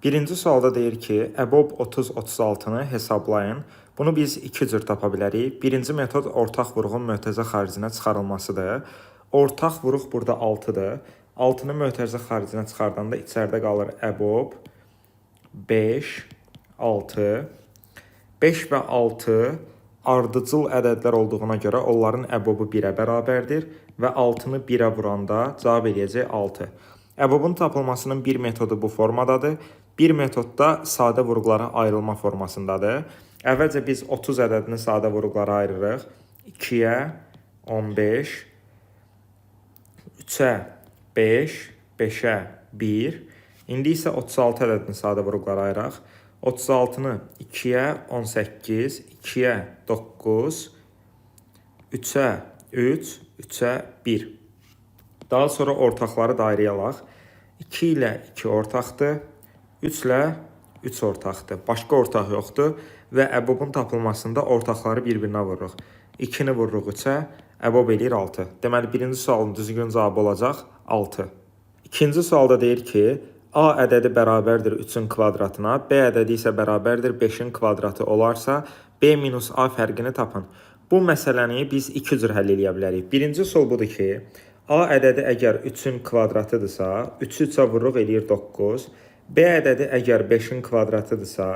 Birinci sualda deyir ki, EBOB 30-36-nı hesablayın. Bunu biz iki cür tapa bilərik. Birinci metod ortaq vuruğun mötərizə xaricinə çıxarılmasıdır. Ortaq vuruq burada 6-dır. 6-nı mötərizə xaricinə çıxardanda içəridə qalır EBOB 5, 6. 5 və 6 ardıcıl ədədlər olduğuna görə onların EBOB-u 1-ə bərabərdir və 6-nı 1-ə vuranda cavab eləyəcək 6. EBOB-un tapılmasının bir metodu bu formadadır. Bir metodda sadə vuruqlara ayrılma formasındadır. Əvvəlcə biz 30 ədədini sadə vuruqlara ayırırıq. 2-yə 15, 3-ə 5, 5-ə 1. İndi isə 36 ədədini sadə vuruqlara ayıraq. 36-nı 2-yə 18, 2-yə 9, 3-ə 3, 3-ə 1. Daha sonra ortaqları dairəyə alaq. 2 ilə 2 ortaqdır, 3 ilə 3 ortaqdır. Başqa ortaq yoxdur və EBOB-un tapılmasında ortaqları bir-birinə vururuq. 2-ni vururuq 3-ə, EBOB eləyir 6. Deməli, birinci sualın düzgün cavabı olacaq 6. İkinci sualda deyir ki, A ədədi bərabərdir 3-ün kvadratına, B ədədi isə bərabərdir 5-in kvadratı olarsa, B minus A fərqini tapın. Bu məsələni biz iki cür həll edə bilərik. Birinci sual budur ki, A ədədi əgər 3-ün kvadratıdırsa, 3-ü 3-ə vururuq eləyir 9. B ədədi əgər 5-in kvadratıdırsa,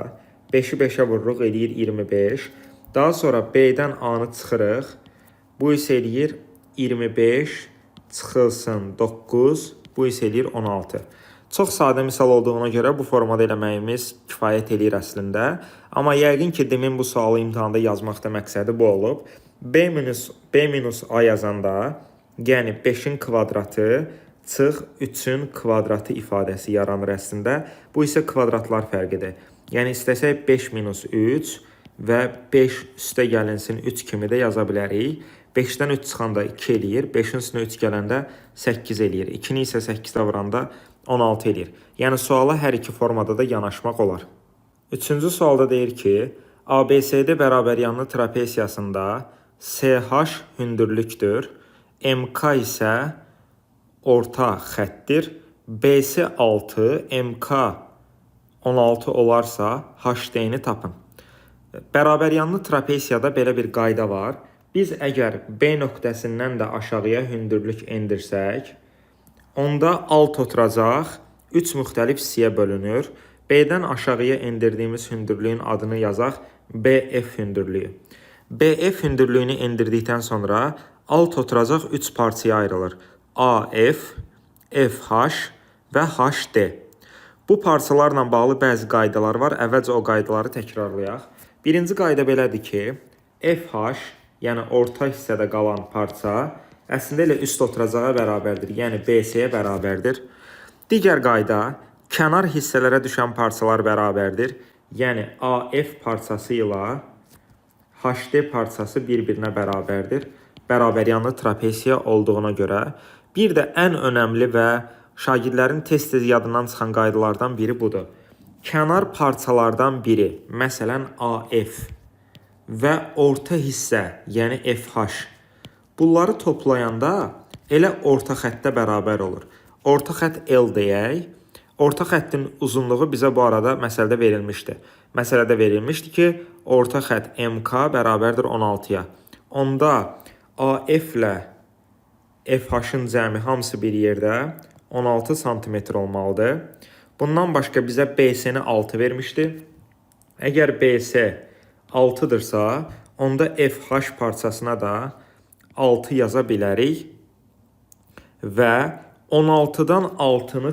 5-i 5-ə vururuq eləyir 25. Daha sonra B-dən A-nı çıxırıq. Bu isə eləyir 25 çıxılsın 9. Bu isə eləyir 16. Çox sadə misal olduğuna görə bu formada eləməyimiz kifayət eləyir əslində. Amma yəqin ki, demin bu sualı imtahanda yazmaqda məqsədi bu olub. B minus A yazanda, yəni 5-in kvadratı çıx 3-ün kvadratı ifadəsi yaranır əslində. Bu isə kvadratlar fərqidir. Yəni istəsək 5 minus 3 və 5 üstə gəlinsin 3 kimi də yaza bilərik. 5-dən 3 çıxanda 2 eləyir, 5-in üstünə 3 gələndə 8 eləyir. 2-ni isə 8-də vuranda 16 eləyir. Yəni suala hər iki formada da yanaşmaq olar. Üçüncü sualda deyir ki, ABCD bərabəryanlı trapesiyasında CH hündürlükdür, MK isə orta xəttir, BC 6, MK 16 olarsa HD'ni tapın. Bərabəryanlı trapesiyada belə bir qayda var. Biz əgər B nöqtəsindən də aşağıya hündürlük endirsək, onda alt oturacaq 3 müxtəlif hissəyə bölünür. B-dən aşağıya endirdiyimiz hündürlüyün adını yazaq BF hündürlüyü. BF hündürlüyünü endirdikdən sonra alt oturacaq 3 parçaya ayrılır. AF, FH və HD. Bu parçalarla bağlı bəzi qaydalar var. Əvvəlcə o qaydaları təkrarlayaq. Birinci qayda belədir ki, FH, yəni orta hissədə qalan parça, əslində elə üst oturacağa bərabərdir, yəni BC-yə bərabərdir. Digər qayda, kənar hissələrə düşən parçalar bərabərdir, yəni AF parçası ilə HD parçası bir-birinə bərabərdir. Bərabəryanlı trapesiya olduğuna görə. Bir də ən önəmli və şagirdlərin tez-tez yadından çıxan qaydalardan biri budur. Kənar parçalardan biri, məsələn AF və orta hissə, yəni FH, bunları toplayanda elə orta xəttə bərabər olur. Orta xətt L deyək. Orta xəttin uzunluğu bizə bu arada məsələdə verilmişdi. Məsələdə verilmişdi ki, orta xətt MK bərabərdir 16-ya. Onda AF ilə FH-ın cəmi hamısı bir yerdə 16 cm olmalıdır. Bundan başqa bizə BC-ni 6 vermişdi. Əgər BC 6-dırsa, onda FH parçasına da 6 yaza bilərik və 16-dan 6-nı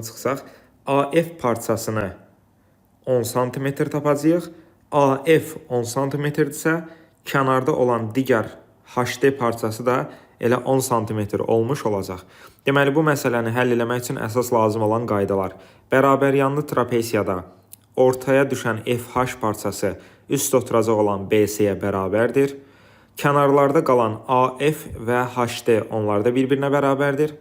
çıxsaq, AF parçasını 10 cm tapacağıq. AF 10 cm-dirsə, kənarda olan digər HD parçası da elə 10 cm olmuş olacaq. Deməli, bu məsələni həll eləmək üçün əsas lazım olan qaydalar. Bərabəryanlı trapesiyada ortaya düşən FH parçası üst oturacaq olan BC-yə bərabərdir. Kənarlarda qalan AF və HD onlar da bir-birinə bərabərdir.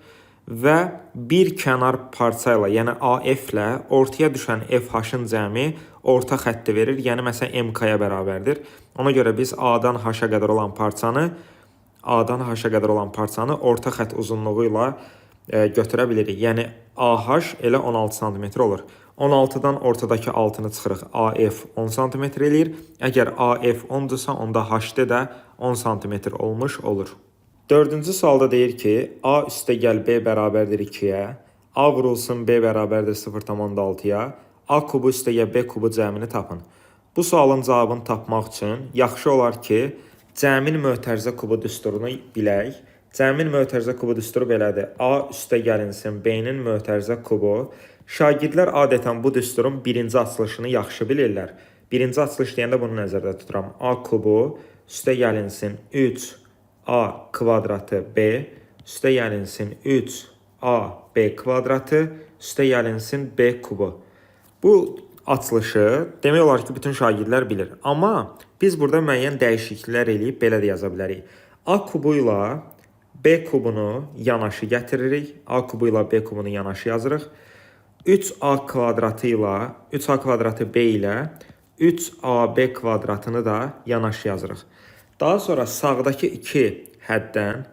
Və bir kənar parça ilə, yəni AF ilə ortaya düşən FH-ın cəmi orta xətti verir. Yəni, məsələn, MK-ya bərabərdir. Ona görə biz A-dan H-a qədər olan parçanı orta xətt uzunluğu ilə götürə bilirik. Yəni AH elə 16 sm olur. 16-dan ortadakı 6-nı çıxırıq. AF 10 sm eləyir. Əgər AF 10-dursa, onda HD də 10 sm olmuş olur. Dördüncü sualda deyir ki, A üstəgəl B bərabərdir 2-yə, A vurulsun B bərabərdir 0,6-ya, A kubu üstəgəl B kubu cəmini tapın. Bu sualın cavabını tapmaq üçün yaxşı olar ki, cəmin mötərizə kubu düsturunu bilək. Cəmin mötərizə kubu düsturu belədir. A üstəgəlinsin B-nin mötərizə kubu. Şagirdlər adətən bu düsturun birinci açılışını yaxşı bilirlər. Birinci açılış deyəndə bunu nəzərdə tuturam. A kubu üstəgəlinsin 3A kvadratı B üstəgəlinsin 3AB kvadratı üstəgəlinsin B kubu. Bu açılışı demək olar ki, bütün şagirdlər bilir. Amma biz burada müəyyən dəyişikliklər eləyib belə də yaza bilərik. A kubu ilə B kubunu yanaşı gətiririk. A kubu ilə B kubunu yanaşı yazırıq. 3A kvadratı ilə 3A kvadratı B ilə 3AB kvadratını da yanaşı yazırıq. Daha sonra sağdakı iki həddən,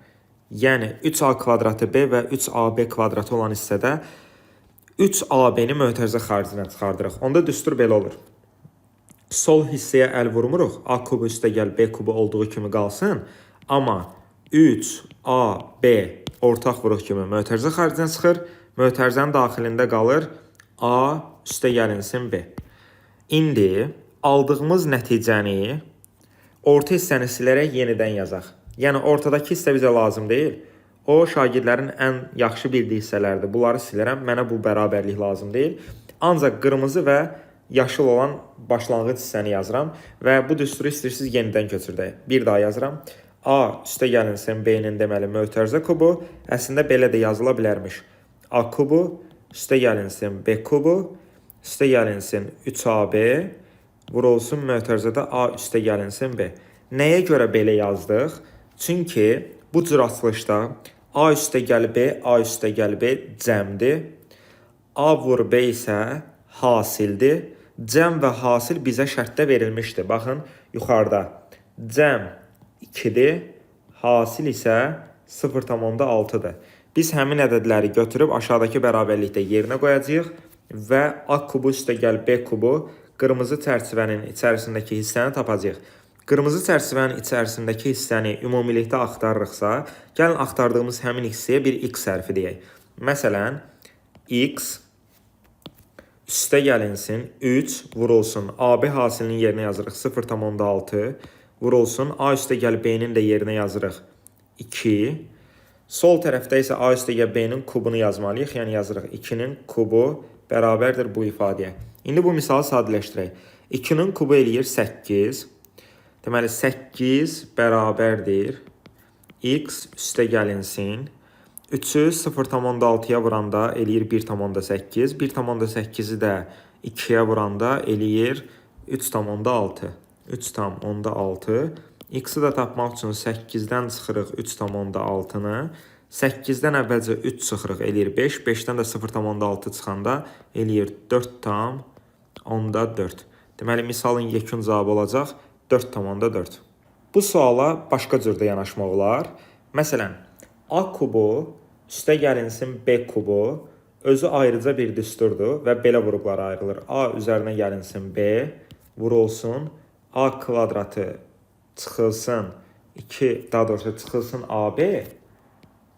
yəni 3A kvadratı B və 3AB kvadratı olan hissədə 3AB-ni mötərizə xaricinə çıxardırıq. Onda düstur belə olur. Sol hissəyə əl vurmuruq. A kubu üstəgəl B kubu olduğu kimi qalsın. Amma 3AB ortaq vuruq kimi mötərizə xaricinə çıxır. Mötərizənin daxilində qalır A üstəgəlinsin B. İndi aldığımız nəticəni orta hissəni silərək yenidən yazaq. Yəni ortadakı hissə bizə lazım deyil. O şagirdlərin ən yaxşı bildiyi hissələrdir. Bunları silərəm. Mənə bu bərabərlik lazım deyil. Ancaq qırmızı və yaşıl olan başlanğıc hissəni yazıram və bu düsturu istəyirsiniz yenidən köçürdək. Bir daha yazıram. A üstəgəlinsin B-nin deməli mötərizə kubu əslində belə də yazıla bilərmiş. A kubu üstəgəlinsin B kubu üstəgəlinsin 3AB vurulsun mötərizədə A üstəgəlinsin B. Nəyə görə belə yazdıq? Çünki bu cür açılışda A üstəgəl B, A üstəgəl B cəmdir. A vur B isə hasildir. Cəm və hasil bizə şərtdə verilmişdir. Baxın, yuxarıda cəm 2-dir, hasil isə 0,6-dır. Biz həmin ədədləri götürüb aşağıdakı bərabərlikdə yerinə qoyacağıq və A kubu üstəgəl B kubu qırmızı çərçivənin içərisindəki hissəni tapacağıq. Qırmızı çərçivənin içərisindəki hissəni ümumilikdə axtarırıqsa, gəlin axtardığımız həmin hissəyə bir x hərfi deyək. Məsələn, x üstəgəlinsin 3 vurulsun AB hasilinin yerinə yazırıq 0,6 vurulsun A üstəgəl B-nin də yerinə yazırıq 2. Sol tərəfdə isə A üstəgəl B-nin kubunu yazmalıyıq. Yəni yazırıq 2-nin kubu bərabərdir bu ifadəyə. İndi bu misalı sadələşdirək. 2-nin kubu eləyir 8. Deməli 8 bərabərdir x üstəgəlinsin 3'ü 0,6'ya vuranda eləyir 1,8. 1,8'i də 2'yə vuranda eləyir 3,6. 3,6. X-i də tapmaq üçün 8-dən çıxırıq 3,6-nı. 8-dən əvvəlcə 3 çıxırıq eləyir 5. 5-dən də 0,6 çıxanda eləyir 4,4. Deməli misalın yekun cavabı olacaq 4,4. Bu suala başqa cürdə yanaşmaq olar. Məsələn, A kubu üstəgəlinsin B kubu özü ayrıca bir düsturdur və belə vurğulara ayrılır. A üzərinə gəlinsin B vurulsun A kvadratı çıxılsın 2, daha doğrusu çıxılsın AB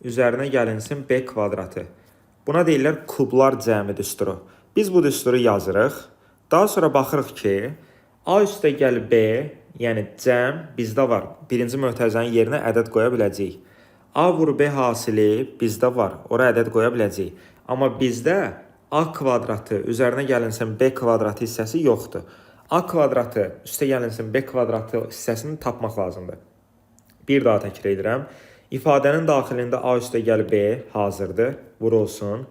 üzərinə gəlinsin B kvadratı. Buna deyirlər kublar cəmi düsturu. Biz bu düsturu yazırıq. Daha sonra baxırıq ki, A üstəgəl B, yəni cəm bizdə var. Birinci mötərizənin yerinə ədəd qoya biləcəyik. A vur B hasili bizdə var. Ora ədəd qoya biləcəyik. Amma bizdə A kvadratı üzərinə gəlinsin B kvadratı hissəsi yoxdur. A kvadratı üstə gəlinsin B kvadratı hissəsini tapmaq lazımdır. Bir daha təkrar edirəm. İfadənin daxilində A üstəgəl B hazırdır. Vurulsun.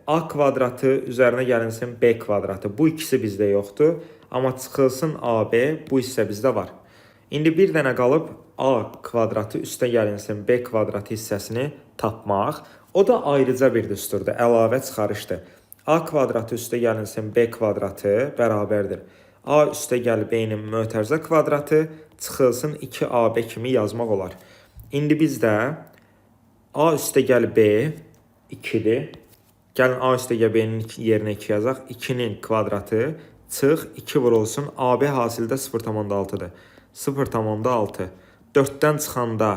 A kvadratı üzərinə gəlinsin B kvadratı. Bu ikisi bizdə yoxdur. Amma çıxılsın AB bu hissə bizdə var. İndi bir dənə qalıb A kvadratı üstə gəlinsin B kvadratı hissəsini tapmaq. O da ayrıca bir düsturdur, əlavə çıxarışdır. A kvadratı üstə gəlinsin B kvadratı bərabərdir. A üstə gəl B-nin mötərizə kvadratı çıxılsın 2AB kimi yazmaq olar. İndi bizdə A üstəgəl B 2-dir. Gəlin A üstəgəl B-nin yerinə 2 yazaq. 2-nin kvadratı çıx 2 vurulsun. AB hasildə 0,6-dır. 0,6. 4-dən çıxanda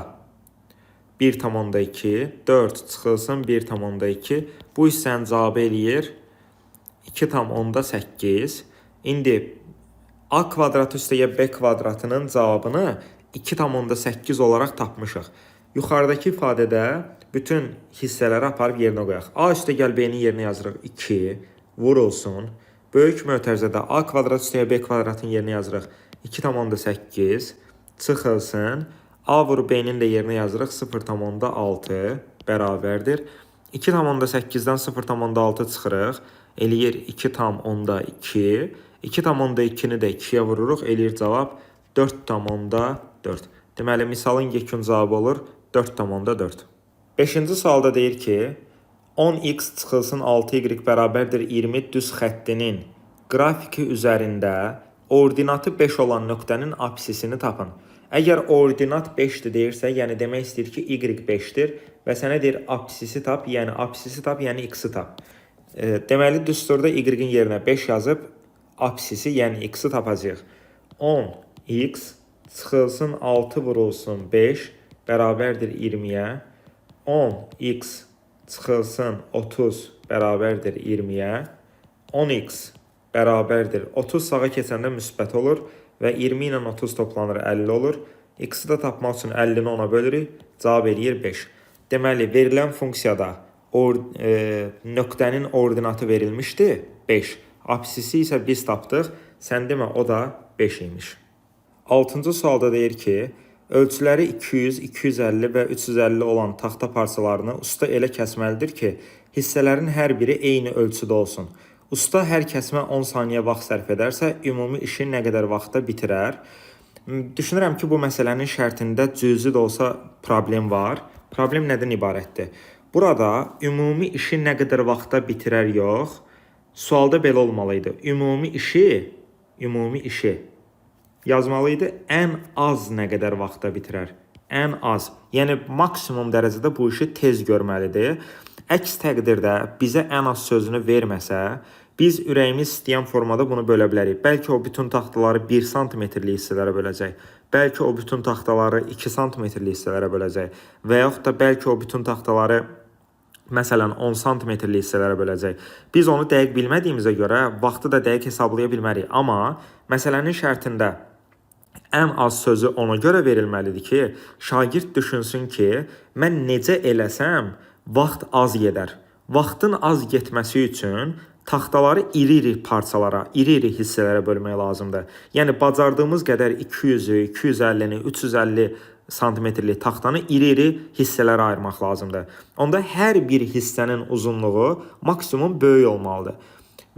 1,2. 4 çıxılsın 1,2. Bu hissənin cavabı eləyir 2,8. İndi A kvadratı üstəgəl B kvadratının cavabını 2,8 olaraq tapmışıq. Yuxarıdakı ifadədə bütün hissələri aparıb yerinə qoyaq. A üstəgəl B-nin yerinə yazırıq 2 vurulsun. Böyük mötərizədə A kvadrat üstəgəl B kvadratın yerinə yazırıq 2,8 çıxılsın. A vur B-nin də yerinə yazırıq 0,6 bərabərdir. 2,8-dən 0,6 çıxırıq. Eləyir 2,2. 2,2-ni də 2-yə vururuq. Eləyir cavab 4,4. Deməli, misalın yekun cavabı olur 4,4. 5-ci sualda deyir ki, 10x çıxılsın 6y bərabərdir 20 düz xəttinin qrafiki üzərində ordinatı 5 olan nöqtənin apsisini tapın. Əgər ordinat 5-dir deyirsə, yəni demək istəyir ki, y 5-dir və sənə deyir apsisi tap, yəni x-i tap. Deməli, düsturda y-in yerinə 5 yazıb apsisi, yəni x-i tapacağıq. 10x çıxılsın 6 vurulsun 5 bərabərdir 20-yə. 10x çıxılsın 30 bərabərdir 20-yə. 10x bərabərdir 30 sağa keçəndə müsbət olur və 20 ilə 30 toplanır 50 olur. X-i də tapmaq üçün 50-ni 10-a bölürük. Cavab eləyir 5. Deməli, verilən funksiyada nöqtənin ordinatı verilmişdi 5. Apsisi isə biz tapdıq. Sən demə, o da 5 imiş. 6-cı sualda deyir ki, ölçüləri 200, 250 və 350 olan taxta parçalarını usta elə kəsməlidir ki, hissələrin hər biri eyni ölçüdə olsun. Usta hər kəsmə 10 saniyə vaxt sərf edərsə, ümumi işi nə qədər vaxtda bitirər? Düşünürəm ki, bu məsələnin şərtində cüzi də olsa problem var. Problem nədən ibarətdir? Burada ümumi işi nə qədər vaxtda bitirər yox, sualda belə olmalıydı. Ümumi işi yazmalıydı ən az nə qədər vaxtda bitirər. Ən az. Yəni maksimum dərəcədə bu işi tez görməlidir. Əks təqdirdə bizə ən az sözünü verməsə, biz ürəyimiz istəyən formada bunu bölə bilərik. Bəlkə o bütün taxtaları 1 sm-lik hissələrə böləcək. Bəlkə o bütün taxtaları 2 sm-lik hissələrə böləcək. Və yaxud da bəlkə o bütün taxtaları məsələn 10 sm-lik hissələrə böləcək. Biz onu dəqiq bilmədiyimizə görə vaxtı da dəqiq hesablaya bilmərik. Amma məsələnin şərtində ən az sözü ona görə verilməlidir ki, şagird düşünsün ki, mən necə eləsəm vaxt az gedər. Vaxtın az getməsi üçün taxtaları iri-iri parçalara, iri-iri hissələrə bölmək lazımdır. Yəni bacardığımız qədər 200-ü, 250-ni, 350 santimetrlik taxtanı iri-iri hissələrə ayırmaq lazımdır. Onda hər bir hissənin uzunluğu maksimum böyük olmalıdır.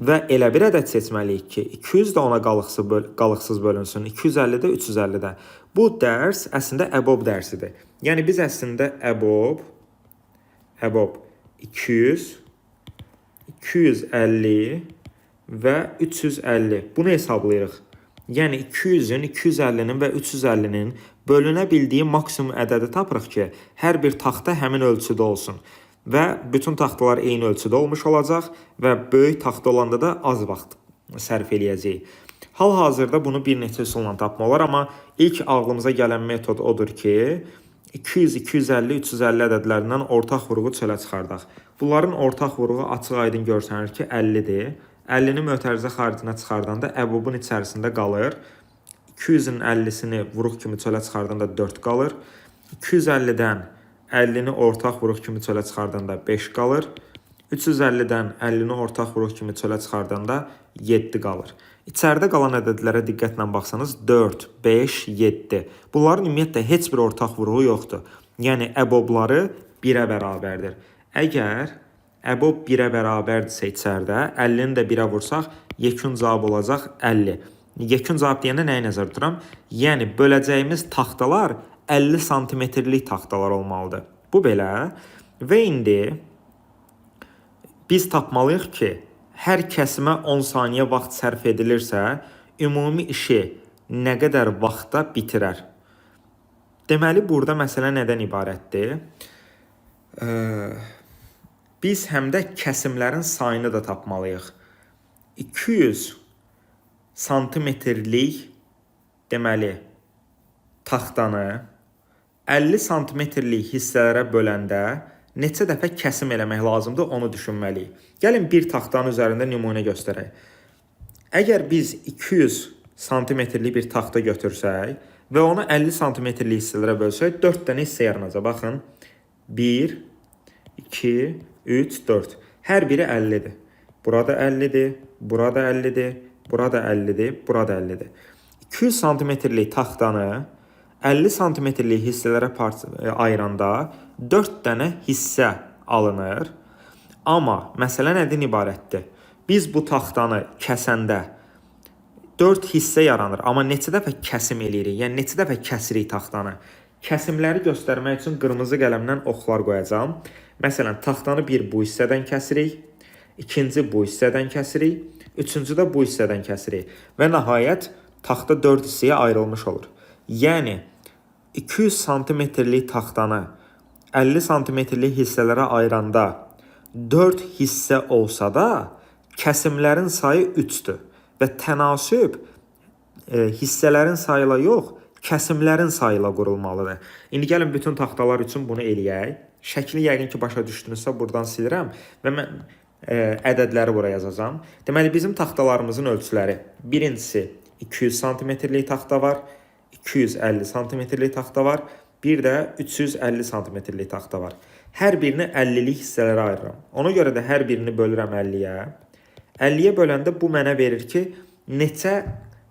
Və elə bir ədəd seçməliyik ki, 200 də ona qalıqsız bölünsün, 250 də 350 də. Bu dərs əslində əbob dərsidir. Yəni biz əslində əbob 200, 250 və 350 bunu hesablayırıq. Yəni 200-ün, 250-nin və 350-nin bölünə bildiyi maksimum ədədi tapırıq ki, hər bir taxta həmin ölçüdə olsun. Və bütün taxtalar eyni ölçüdə olmuş olacaq və böyük taxta olanda da az vaxt sərf eləyəcəyik. Hal-hazırda bunu bir neçə üsulla tapmaq olar, amma ilk ağlımıza gələn metod odur ki, 200, 250, 350 ədədlərindən ortaq vuruğu çölə çıxardaq. Bunların ortaq vuruğu açıq-aydın görsənir ki, 50-dir. 50-ni mötərizə xaricinə çıxardanda əbobun içərisində qalır. 200-ün 50-sini vuruq kimi çölə çıxardanda 4 qalır. 250-dən 50-ni ortaq vuruq kimi çölə çıxardanda 5 qalır. 350-dən 50-ni ortaq vuruq kimi çölə çıxardanda 7 qalır. İçəridə qalan ədədlərə diqqətlə baxsanız 4, 5, 7. Bunların ümumiyyətlə heç bir ortaq vuruğu yoxdur. Yəni əbobları 1-ə bərabərdir. Əgər əbob 1-ə bərabərdirsə içəridə 50-ni də 1-ə vursaq, yekun cavab olacaq 50. Yekun cavab deyəndə nəyi nəzərdə tuturam? Yəni böləcəyimiz taxtalar 50 santimetrlik taxtalar olmalıdır. Bu belə. Və indi biz tapmalıyıq ki, hər kəsimə 10 saniyə vaxt sərf edilirsə, ümumi işi nə qədər vaxtda bitirər? Deməli, burada məsələ nədən ibarətdir? Biz həm də kəsimlərin sayını da tapmalıyıq. 200 santimetrlik deməli taxtanı 50 santimetrlik hissələrə böləndə neçə dəfə kəsim eləmək lazımdır, onu düşünməliyik. Gəlin bir taxtanın üzərində nümunə göstərək. Əgər biz 200 santimetrlik bir taxta götürsək və onu 50 santimetrlik hissələrə bölsək, 4 dənə hissə yaranacaq. Baxın, 1, 2, 3, 4. Hər biri 50-dir. Burada 50-dir, burada 50-dir, burada 50-dir, burada 50-dir. 200 santimetrlik taxtanı 50 santimetrlik hissələrə ayıranda 4 dənə hissə alınır. Amma məsələ nədən ibarətdir? Biz bu taxtanı kəsəndə 4 hissə yaranır. Amma neçə dəfə kəsim eləyirik? Yəni neçə dəfə kəsirik taxtanı? Kəsimləri göstərmək üçün qırmızı qələmdən oxlar qoyacağam. Məsələn, taxtanı bir bu hissədən kəsirik, ikinci bu hissədən kəsirik, üçüncü də bu hissədən kəsirik və nəhayət taxta 4 hissəyə ayrılmış olur. Yəni 200 santimetrlik taxtanı 50 santimetrlik hissələrə ayıranda 4 hissə olsa da kəsimlərin sayı 3-dür və tənasüb hissələrin sayıyla yox, kəsimlərin sayıyla qurulmalıdır. İndi gəlin bütün taxtalar üçün bunu eləyək. Şəkli yəqin ki, başa düşdünüzsə buradan silirəm və mən ədədləri buraya yazacağam. Deməli, bizim taxtalarımızın ölçüləri. Birincisi 200 santimetrlik taxta var, 250 santimetrlik taxta var, bir də 350 santimetrlik taxta var. Hər birini 50'lik hissələrə ayırıram. Ona görə də hər birini bölürəm 50'yə. 50'yə böləndə bu mənə verir ki, neçə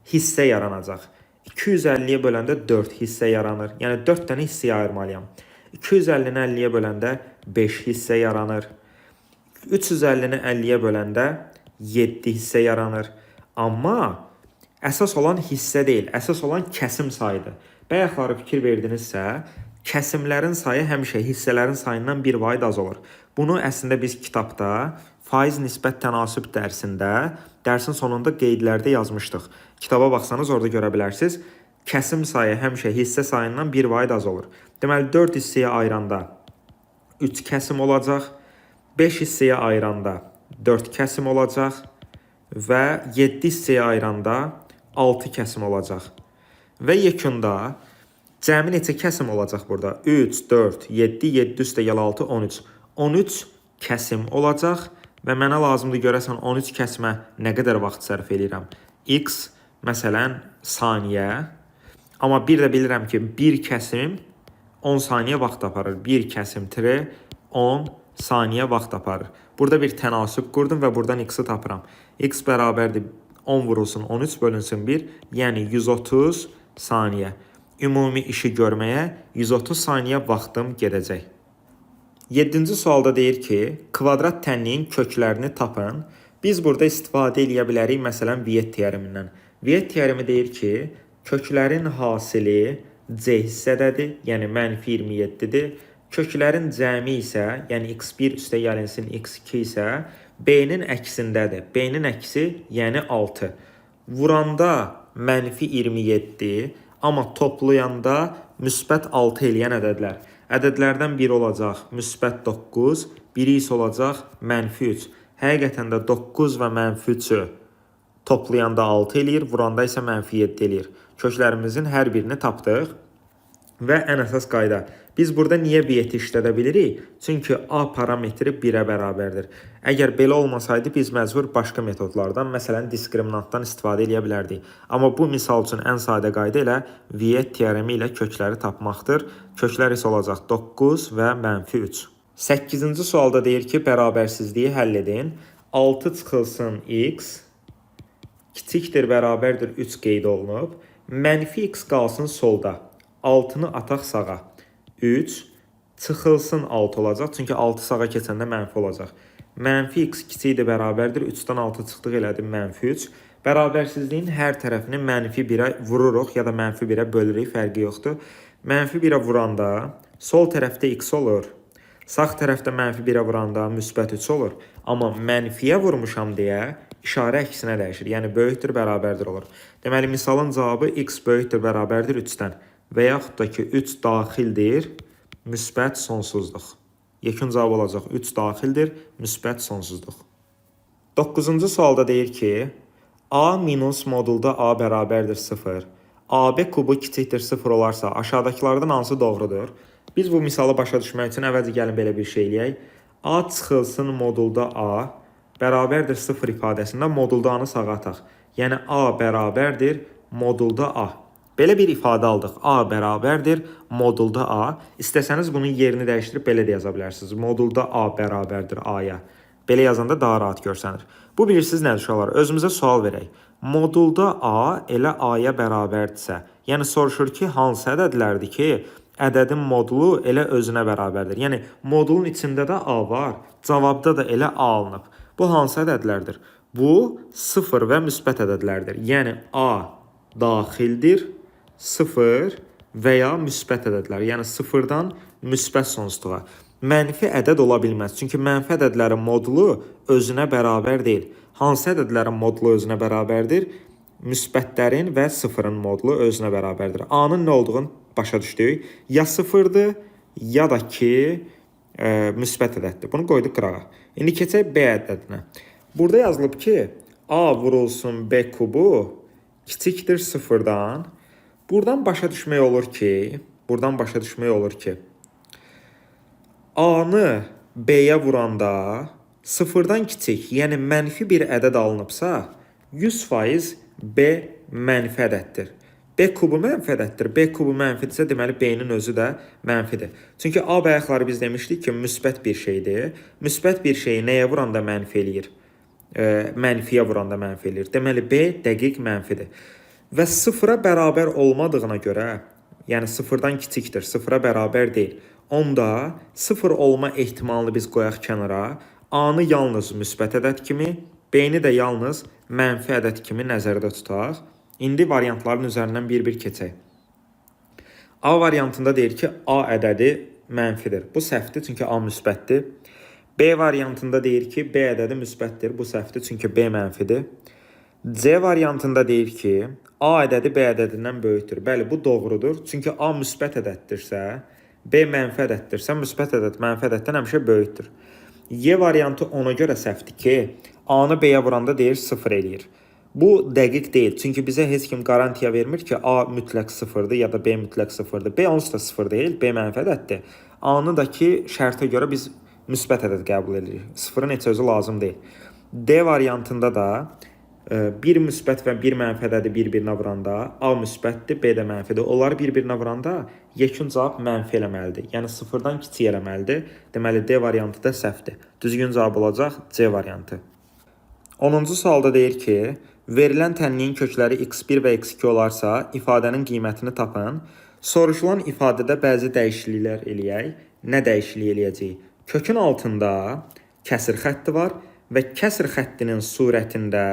hissə yaranacaq. 250'yə böləndə 4 hissə yaranır. Yəni 4 dənə hissəyə ayırmalıyam. 250'ni 50'yə böləndə 5 hissə yaranır. 350'ni 50'yə böləndə 7 hissə yaranır. Amma əsas olan hissə deyil, əsas olan kəsim sayıdır. Bayaqları fikir verdinizsə, kəsimlərin sayı həmişə hissələrin sayından bir vaid az olur. Bunu əslində biz kitabda faiz nisbət tənasüb dərsində, dərsin sonunda qeydlərdə yazmışdıq. Kitaba baxsanız orada görə bilərsiniz. Kəsim sayı həmişə hissə sayından bir vaid az olur. Deməli, 4 hissəyə ayıranda 3 kəsim olacaq, 5 hissəyə ayıranda 4 kəsim olacaq və 7 hissəyə ayıranda 6 kəsim olacaq. Və yekunda cəmi neçə kəsim olacaq burada? 3, 4, 7, 7 üstə gəl 6, 13. 13 kəsim olacaq və mənə lazımdır görəsən 13 kəsimə nə qədər vaxt sərf edirəm? X, məsələn, saniyə. Amma bir də bilirəm ki, bir kəsim 10 saniyə vaxt aparır. Bir kəsim 10 saniyə vaxt aparır. Burada bir tənasüb qurdum və buradan x-i tapıram. X bərabərdir 10 vurulsun 13 bölünsün 1, yəni 130 saniyə. Ümumi işi görməyə 130 saniyə vaxtım gedəcək. 7-ci sualda deyir ki, kvadrat tənliyin köklərini tapın. Biz burada istifadə edə bilərik, məsələn, Viet teoremindən. Viet teoremi deyir ki, köklərin hasili C hissədədir, yəni mənfi 27-dir. Köklərin cəmi isə, yəni x1 üstə gəlinsin x2 isə B-nin əksindədir. B-nin əksi, yəni 6. Vuranda mənfi 27, amma toplayanda müsbət 6 eləyən ədədlər. Ədədlərdən biri olacaq müsbət 9, biri isə olacaq mənfi 3. Həqiqətən də 9 və mənfi 3-ü toplayanda 6 eləyir, vuranda isə mənfi 7 eləyir. Köklərimizin hər birini tapdıq və ən əsas qayda. Biz burada niyə Vieti işlədə bilirik? Çünki A parametri 1-ə bərabərdir. Əgər belə olmasaydı, biz məcbur başqa metodlardan, məsələn, diskriminantdan istifadə edə bilərdik. Amma bu misal üçün ən sadə qayda ilə Viet teoremi ilə kökləri tapmaqdır. Köklər isə olacaq 9 və mənfi 3. 8-ci sualda deyir ki, bərabərsizliyi həll edin. 6 çıxılsın x kiçikdir, bərabərdir 3 qeyd olunub. Mənfi x qalsın solda. 6-nı ataq sağa. 3 çıxılsın 6 olacaq. Çünki 6 sağa keçəndə mənfi olacaq. Mənfi x kiçikdir, bərabərdir. 3-dən 6 çıxdıq, elədim mənfi 3. Bərabərsizliyin hər tərəfini mənfi 1-ə vururuq ya da mənfi 1-ə bölürük, fərqi yoxdur. Mənfi 1-ə vuranda sol tərəfdə x olur. Sağ tərəfdə mənfi 1-ə vuranda müsbət 3 olur. Amma mənfiyə vurmuşam deyə işarə əksinə dəyişir. Yəni böyükdür, bərabərdir olur. Deməli, misalın cavabı x böyükdür, bərabərdir 3-dən və yaxud da ki 3 daxildir, müsbət sonsuzluq. Yekun cavab olacaq 3 daxildir, müsbət sonsuzluq. 9-cu sualda deyir ki, A minus modulda A bərabərdir 0. AB kubu kiçikdir 0 olarsa aşağıdakılardan hansı doğrudur? Biz bu misalı başa düşmək üçün əvvəlcə gəlin belə bir şey eləyək. A çıxılsın modulda A bərabərdir 0 ifadəsində modulda A-nı sağa ataq. Yəni A bərabərdir modulda A. Belə bir ifadə aldıq. A bərabərdir modulda A. İstəsəniz bunun yerini dəyişdirib belə də yaza bilərsiniz. Modulda A bərabərdir A-ya. Belə yazanda daha rahat görsənir. Bu bilirsiniz nədir uşaqlar? Özümüzə sual verək. Modulda A elə A-ya bərabərdirsə, yəni soruşur ki, hansı ədədlərdir ki, ədədin modulu elə özünə bərabərdir. Yəni modulun içində də A var, cavabda da elə A alınıb. Bu hansı ədədlərdir? Bu 0 və müsbət ədədlərdir. Yəni A daxildir, 0 və ya müsbət ədədlər. Yəni 0-dan müsbət sonsuzluğa. Mənfi ədəd ola bilməz. Çünki mənfi ədədlərin modulu özünə bərabər deyil. Hansı ədədlərin modulu özünə bərabərdir? Müsbətlərin və 0-ın modulu özünə bərabərdir. A-nın nə olduğunu başa düşdük. Ya 0-dır, ya da ki, müsbət ədəddir. Bunu qoyduq qırağa. İndi keçək B ədədinə. Burada yazılıb ki, A vurulsun B kubu kiçikdir 0-dan. Buradan başa düşmək olur ki, A-nı B-yə vuranda 0-dan kiçik, yəni mənfi bir ədəd alınıbsa, 100% B mənfi ədəddir. B kubu mənfi ədəddir. B kubu mənfidirsə, deməli B-nin özü də mənfidir. Çünki A bayaqları biz demişdik ki, müsbət bir şeydir. Müsbət bir şeyi nəyə vuranda mənfi eləyir? Mənfiyə vuranda mənfi eləyir. Deməli B dəqiq mənfidir. Və 0-a bərabər olmadığına görə, yəni 0-dan kiçikdir, 0-a bərabər deyil. Onda 0 olma ehtimalını biz qoyaq kənara. A-nı yalnız müsbət ədəd kimi, B-ni də yalnız mənfi ədəd kimi nəzərdə tutaq. İndi variantların üzərindən bir-bir keçək. A variantında deyir ki, A ədədi mənfidir. Bu səhvdir, çünki A müsbətdir. B variantında deyir ki, B ədədi müsbətdir. Bu səhvdir, çünki B mənfidir. C variantında deyir ki, A ədədi B ədədindən böyükdür. Bəli, bu doğrudur. Çünki A müsbət ədəddirsə, B mənfi ədəddirsə, müsbət ədəd mənfi ədəddən həmişə böyükdür. Y variantı ona görə səhvdir ki, A-nı B-yə vuranda deyir 0 eləyir. Bu dəqiq deyil. Çünki bizə heç kim qarantiya vermir ki, A mütləq 0-dır ya da B mütləq 0-dır. B onsuz da 0 deyil, B mənfi ədəddir. A-nı da ki, şərtə görə biz müsbət ədəd qəbul edirik. 0-ın heç özü lazım deyil. D variantında da bir müsbət və bir mənfi ədədi bir-birinə vuranda A müsbətdir, B də mənfidir. Onları bir-birinə vuranda yekun cavab mənfi eləməlidir. Yəni 0-dan kiçik eləməlidir. Deməli D variantı da səhvdir. Düzgün cavab olacaq C variantı. 10-cu sualda deyir ki, verilən tənliyin kökləri x1 və x2 olarsa ifadənin qiymətini tapın. Soruşulan ifadədə bəzi dəyişikliklər eləyək. Nə dəyişiklik eləyəcəyik? Kökün altında kəsir xətti var və kəsir xəttinin surətində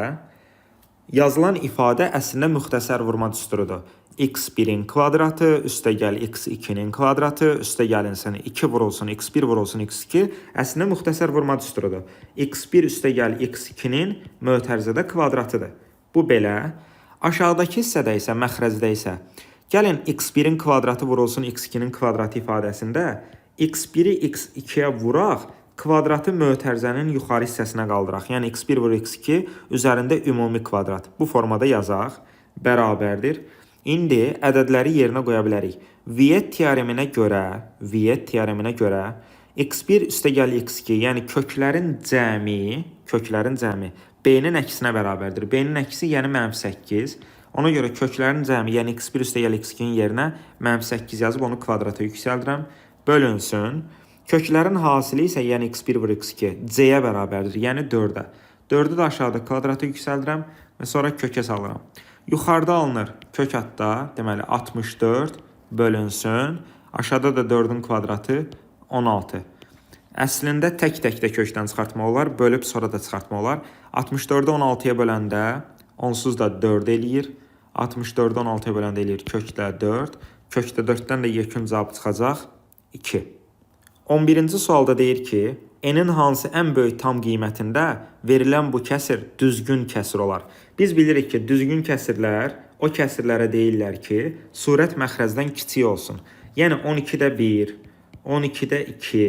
yazılan ifadə əslində müxtəsər vurma düsturudur. x1-in kvadratı, üstəgəl x2-nin kvadratı, üstəgəlinsin 2 vurulsun, x1 vurulsun, x2 əslində müxtəsər vurma düsturudur. x1 üstəgəl x2-nin mötərizədə kvadratıdır. Bu belə. Aşağıdakı hissədə isə, məxrəcdə isə, gəlin x1-in kvadratı vurulsun, x2-nin kvadratı ifadəsində x1-i x2-yə vuraq, kvadratı mötərizənin yuxarı hissəsinə qaldıraq. Yəni x1 vur x2 üzərində ümumi kvadrat. Bu formada yazaq. Bərabərdir. İndi ədədləri yerinə qoya bilərik. Viet teoreminə görə x1 üstəgəl x2, yəni köklərin cəmi B-nin əksinə bərabərdir. B-nin əksi yəni -8. Ona görə köklərin cəmi, yəni x1 üstəgəl x2-nin yerinə -8 yazıb onu kvadrata yüksəldirəm. Bölünsün. Köklərin hasili isə, yəni x1 vur x2, c-yə bərabərdir, yəni 4-ə. 4-ü də aşağıda kvadrata yüksəldirəm və sonra kökə salıram. Yuxarıda alınır kök hatta, deməli 64 bölünsün. Aşağıda da 4-ün kvadratı 16. Əslində tək-tək də kökdən çıxartmaq olar, bölüb sonra da çıxartmaq olar. 64-ü 16-ya böləndə onsuz da 4 eləyir. 64-ü 16-ya böləndə eləyir kökdə 4. Kökdə 4-dən də yekun cavab çıxacaq 2. 11-ci sualda deyir ki, n-in hansı ən böyük tam qiymətində verilən bu kəsir düzgün kəsir olar. Biz bilirik ki, düzgün kəsirlər o kəsirlərə deyirlər ki, surət məxrəcdən kiçik olsun. Yəni 12-də 1, 12-də 2,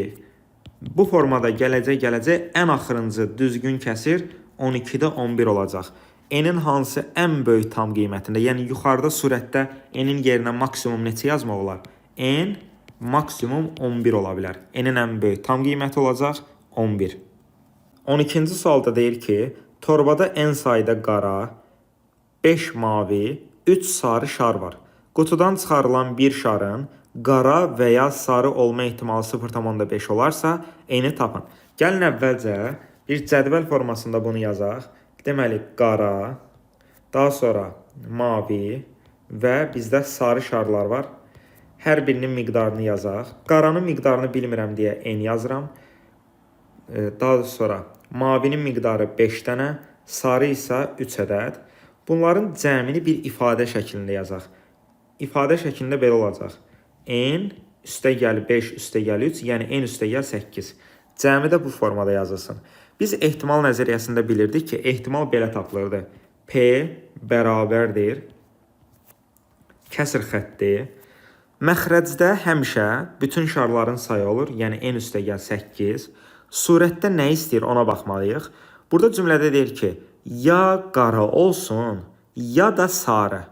Bu formada gələcək ən axırıncı düzgün kəsir 12-də 11 olacaq. N-in hansı ən böyük tam qiymətində? Yəni yuxarıda surətdə N-in yerinə maksimum neçə yazmaq olar? N maksimum 11 ola bilər. N-in ən böyük tam qiyməti olacaq 11. 12-ci sualda deyir ki, torbada N sayda qara, 5 mavi, 3 sarı şar var. Qutudan çıxarılan bir şarın qara və ya sarı olma ehtimalı 0,5 olarsa, N-i tapın. Gəlin əvvəlcə bir cədvəl formasında bunu yazaq. Deməli, qara, daha sonra mavi və bizdə sarı şarlar var. Hər birinin miqdarını yazaq. Qaranın miqdarını bilmirəm deyə N yazıram. Daha sonra mavinin miqdarı 5 dənə, sarı isə 3 ədəd. Bunların cəmini bir ifadə şəklində yazaq. İfadə şəklində belə olacaq. N üstəgəl 5 üstəgəl 3, yəni N üstəgəl 8. Cəmi də bu formada yazılsın. Biz ehtimal nəzəriyyəsində bilirdik ki, ehtimal belə tapılırdı. P bərabərdir kəsr xətti. Məxrəcdə həmişə bütün şarların sayı olur, yəni N üstəgəl 8. Surətdə nə istəyir ona baxmalıyıq. Burada cümlədə deyir ki, ya qara olsun, ya da sarı.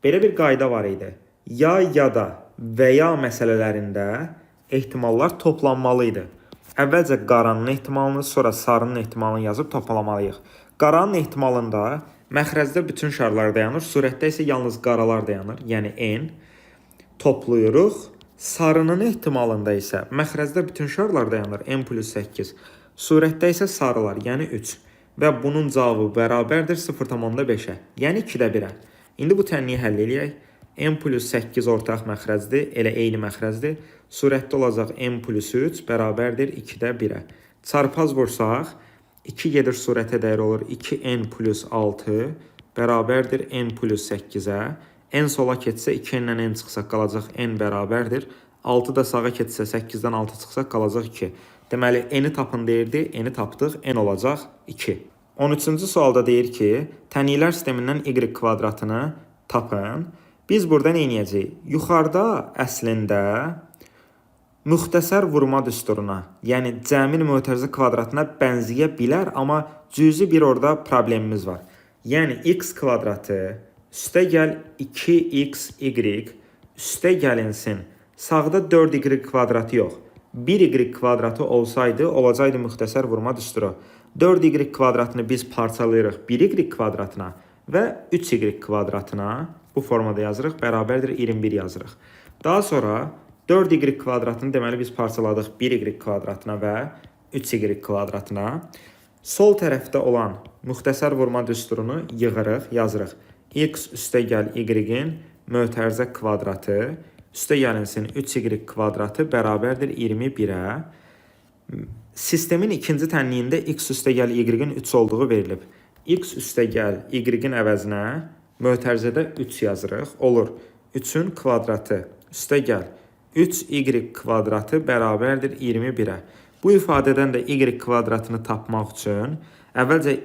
Belə bir qayda var idi. Ya da və ya məsələlərində ehtimallar toplanmalıydı. Əvvəlcə qaranın ehtimalını, sonra sarının ehtimalını yazıb toplamalıyıq. Qaranın ehtimalında məxrəcdə bütün şarlar dayanır, surətdə isə yalnız qaralar dayanır, yəni N. Toplayırıq. Sarının ehtimalında isə məxrəcdə bütün şarlar dayanır, N plus 8. Surətdə isə sarılar, yəni 3. Və bunun cavabı bərabərdir 0,5-ə, yəni 2-də 1-ə. İndi bu tənliyi həll eləyək. N plus 8 ortaq məxrəcdir, elə eyni məxrəcdir. Surətdə olacaq N plus 3 bərabərdir 2-də 1-ə. Çarpaz vursaq, 2 gedir surətə dəyər olur 2N plus 6 bərabərdir N plus 8-ə. N sola keçsə 2N-dən N çıxsa qalacaq N bərabərdir. 6 da sağa keçsə 8-dən 6 çıxsa qalacaq 2. Deməli, N-i tapın deyirdi, N-i tapdıq, N olacaq 2. 13-cü sualda deyir ki, tənliklər sistemindən Y kvadratını tapın. Biz burada nə edəcəyik? Yuxarıda əslində müxtəsər vurma düsturuna, yəni cəmin mötərizə kvadratına bənzəyə bilər, amma cüzi bir orada problemimiz var. Yəni x kvadratı üstəgəl 2xy üstəgəlinsin. Sağda 4y kvadratı yox. 1y kvadratı olsaydı, olacaqdı müxtəsər vurma düsturu. 4y kvadratını biz parçalayırıq 1y kvadratına və 3y kvadratına. Bu formada yazırıq, bərabərdir 21 yazırıq. Daha sonra 4y kvadratını deməli biz parçaladıq 1y kvadratına və 3y kvadratına. Sol tərəfdə olan müxtəsər vurma düsturunu yığırıq, yazırıq. X üstəgəl y-in mötərizə kvadratı üstəgəlinsin 3y kvadratı bərabərdir 21-ə. Sistemin ikinci tənliyində x üstəgəl y-in 3 olduğu verilib. X üstəgəl y-in əvəzinə mötərizədə 3 yazırıq. Olur 3-ün kvadratı üstəgəl 3y kvadratı bərabərdir 21-ə. Bu ifadədən də y kvadratını tapmaq üçün əvvəlcə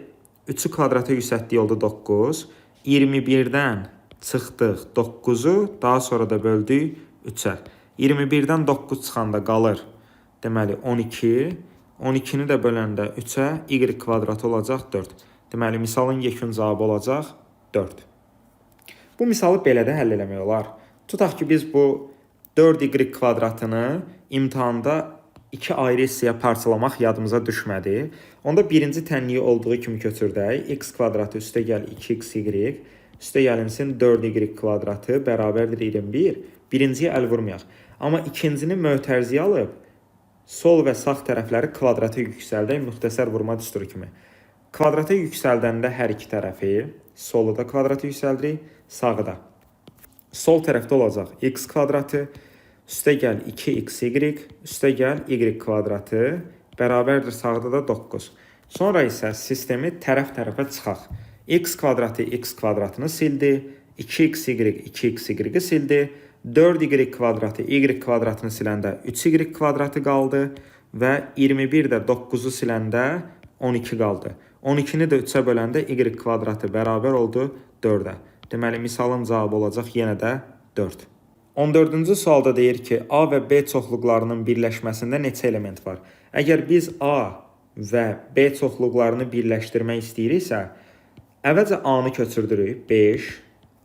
3-ü kvadratı yüksəltdiyi oldu 9. 21-dən çıxdıq 9-u, daha sonra da böldük 3-ə. 21-dən 9 çıxanda qalır. Deməli 12. 12-ni də böləndə 3-ə y kvadratı olacaq 4. Deməli misalın yekun cavabı olacaq 4. Bu misalı belə də həll eləmək olar. Tutaq ki, biz bu 4y kvadratını imtahanda 2 ayrı hissəyə parçalamaq yadımıza düşmədi. Onda birinci tənliyi olduğu kimi götürdək. X kvadratı üstəgəl 2xy üstəgəlinsin 4y kvadratı bərabərdir 21. Birinciyə əl vurmayaq. Amma ikincini mötərizəyə alıb sol və sağ tərəfləri kvadrata yüksəldək müxtəsər vurma düsturu kimi. Kvadrata yüksəldəndə hər iki tərəfi, solu da kvadrata yüksəldirik, sağı da. Sol tərəfdə olacaq x kvadratı, üstəgəl 2xy, üstəgəl y kvadratı, bərabərdir sağda da 9. Sonra isə sistemi tərəf-tərəfə çıxaq. X kvadratı x kvadratını sildi, 2xy 2xy sildi, 4y kvadratı y kvadratını siləndə 3y kvadratı qaldı və 21 də 9-u siləndə 12 qaldı. 12-ni də 3-ə böləndə y kvadratı bərabər oldu 4-ə. Deməli, misalın cavabı olacaq yenə də 4. 14-cü sualda deyir ki, A və B çoxluqlarının birləşməsində neçə element var? Əgər biz A və B çoxluqlarını birləşdirmək istəyiriksə, əvvəlcə A-nı köçürdürük. 5,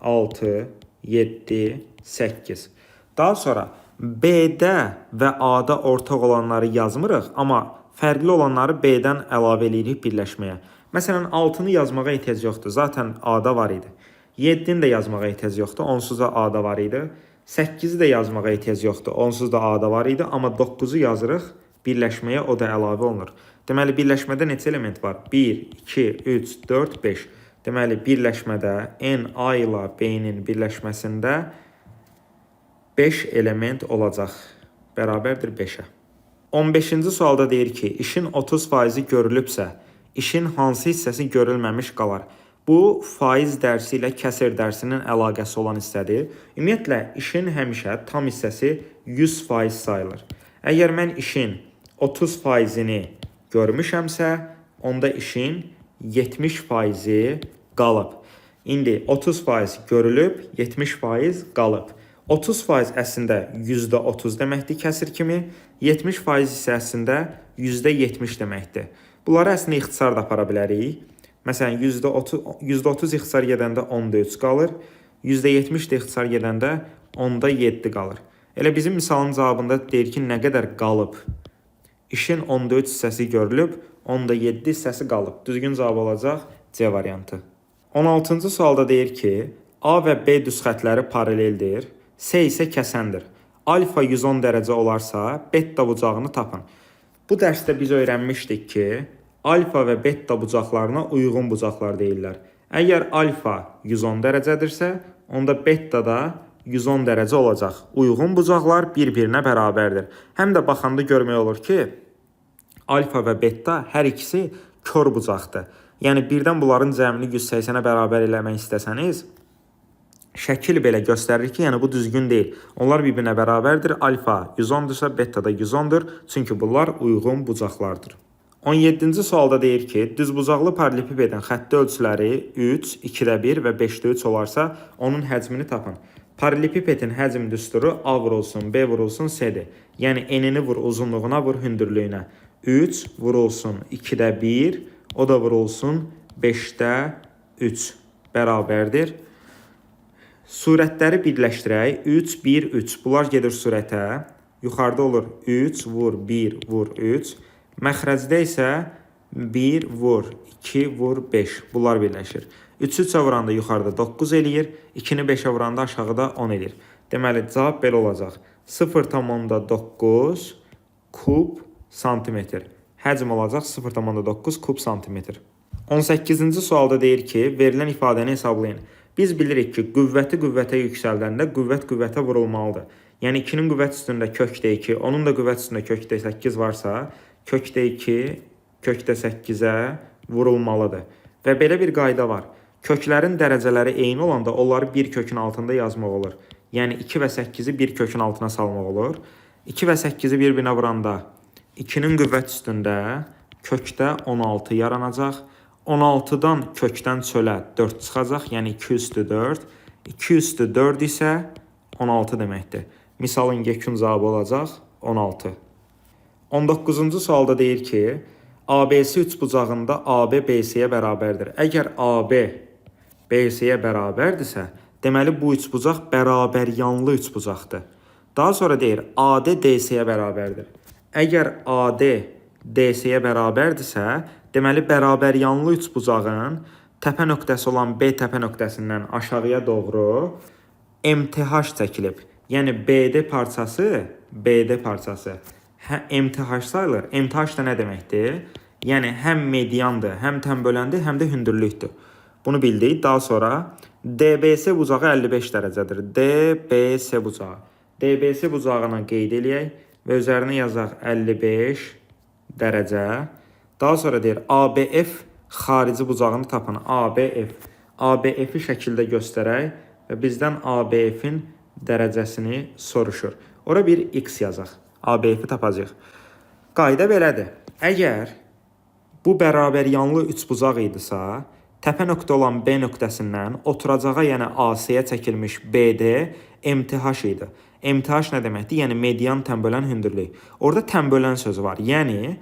6, 7, 8. Daha sonra B-də və A-da ortaq olanları yazmırıq, amma fərqli olanları B-dən əlavə edirik birləşməyə. Məsələn, 6-nı yazmağa ehtiyac yoxdur. Zaten A-da var idi. 7-ni də yazmağa ehtiyac yoxdur. Onsuz da A-da var idi. 8-i də yazmağa ehtiyac yoxdur. Onsuz da A-da var idi. Amma 9-u yazırıq. Birləşməyə o da əlavə olunur. Deməli, birləşmədə neçə element var? 1, 2, 3, 4, 5. Deməli, birləşmədə N, A ilə B-nin birləşməsində 5 element olacaq. Bərabərdir 5-ə. 15-ci sualda deyir ki, işin 30% görülübsə, işin hansı hissəsi görülməmiş qalar? Bu, faiz dərsi ilə kəsr dərsinin əlaqəsi olan hissədir. Ümumiyyətlə, işin həmişə tam hissəsi 100% sayılır. Əgər mən işin 30%-ni görmüşəmsə, onda işin 70%-i qalıb. İndi 30% görülüb, 70% qalıb. 30% əslində %30 deməkdir kəsir kimi, 70% isə əslində %70 deməkdir. Bunları əslində ixtisar da apara bilərik. Məsələn, %30 ixtisar gedəndə 10-da 3 qalır, %70 də ixtisar gedəndə 10-da 7 qalır. Elə bizim misalın cavabında deyir ki, nə qədər qalıb? İşin 10-da 3 hissəsi görülüb, 10-da 7 hissəsi qalıb. Düzgün cavab olacaq C variantı. 16-cı sualda deyir ki, A və B düz xətləri paraleldir. S isə kəsəndir. Alfa 110 dərəcə olarsa, beta bucağını tapın. Bu dərsdə biz öyrənmişdik ki, alfa və beta bucaqlarına uyğun bucaqlar deyirlər. Əgər alfa 110 dərəcədirsə, onda beta da 110 dərəcə olacaq. Uyğun bucaqlar bir-birinə bərabərdir. Həm də baxanda görmək olur ki, alfa və beta hər ikisi kör bucaqdır. Yəni, birdən bunların cəmini 180-ə bərabər eləmək istəsəniz, şəkil belə göstərir ki, yəni bu düzgün deyil. Onlar bir-birinə bərabərdir. Alfa 110-dursa, beta da 110-dur. Çünki bunlar uyğun bucaqlardır. 17-ci sualda deyir ki, düzbucaqlı paralelipipedin xətti ölçüləri 3, 2-də 1 və 5-də 3 olarsa, onun həcmini tapın. Paralelipipedin həcm düsturu A vurulsun, B vurulsun, C-dir. Yəni, enini vur uzunluğuna, vur hündürlüyünə. 3 vurulsun 2-də 1, o da vurulsun 5-də 3 bərabərdir. Surətləri birləşdirək. 3, 1, 3. Bunlar gedir surətə. Yuxarıda olur 3, vur, 1, vur, 3. Məxrəcdə isə 1, vur, 2, vur, 5. Bunlar birləşir. 3-ü 3-ə vuranda yuxarıda 9 eləyir. 2-ni 5-ə vuranda aşağıda 10 eləyir. Deməli, cavab belə olacaq. 0,9 kub santimetr. Həcm olacaq 0,9 kub santimetr. 18-ci sualda deyir ki, verilən ifadəni hesablayın. Biz bilirik ki, qüvvəti qüvvətə yüksəldəndə qüvvət qüvvətə vurulmalıdır. Yəni, 2-nin qüvvət üstündə kökdə 2, onun da qüvvət üstündə kökdə 8 varsa, kökdə 2, kökdə 8-ə vurulmalıdır. Və belə bir qayda var. Köklərin dərəcələri eyni olanda onları bir kökün altında yazmaq olur. Yəni, 2 və 8-i bir kökün altına salmaq olur. 2 və 8-i bir-birinə vuranda 2-nin qüvvət üstündə kökdə 16 yaranacaq. 16-dan kökdən çölə 4 çıxacaq, yəni 2 üstü 4. 2 üstü 4 isə 16 deməkdir. Misalın yekun cavabı olacaq 16. 19-cu sualda deyir ki, ABC üçbucağında AB BC-yə bərabərdir. Əgər AB BC-yə bərabərdirsə, deməli bu üçbucaq bərabər yanlı üçbucaqdır. Daha sonra deyir, AD DC-yə bərabərdir. Əgər AD DC-yə bərabərdirsə, deməli, bərabər yanlı üçbucağın təpə nöqtəsi olan B təpə nöqtəsindən aşağıya doğru MTH çəkilib. Yəni, BD parçası MTH sayılır. MTH da nə deməkdir? Yəni, həm mediandır, həm tənböləndir, həm də hündürlükdür. Bunu bildik. Daha sonra DBS bucağı 55 dərəcədir. DBS bucağı. DBS bucağına qeyd eləyək və üzərinə yazaq 55 dərəcə. Daha sonra deyir, ABF xarici bucağını tapın. ABF-i şəkildə göstərək və bizdən ABF-in dərəcəsini soruşur. Ora bir X yazaq. ABF-i tapacaq. Qayda belədir. Əgər bu bərabər yanlı üçbucaq idisə, təpə nöqtə olan B nöqtəsindən oturacağa, yəni AC-yə çəkilmiş BD MTH idi. MTH nə deməkdir? Yəni median tən bölən hündürlük. Orada tən bölən sözü var. Yəni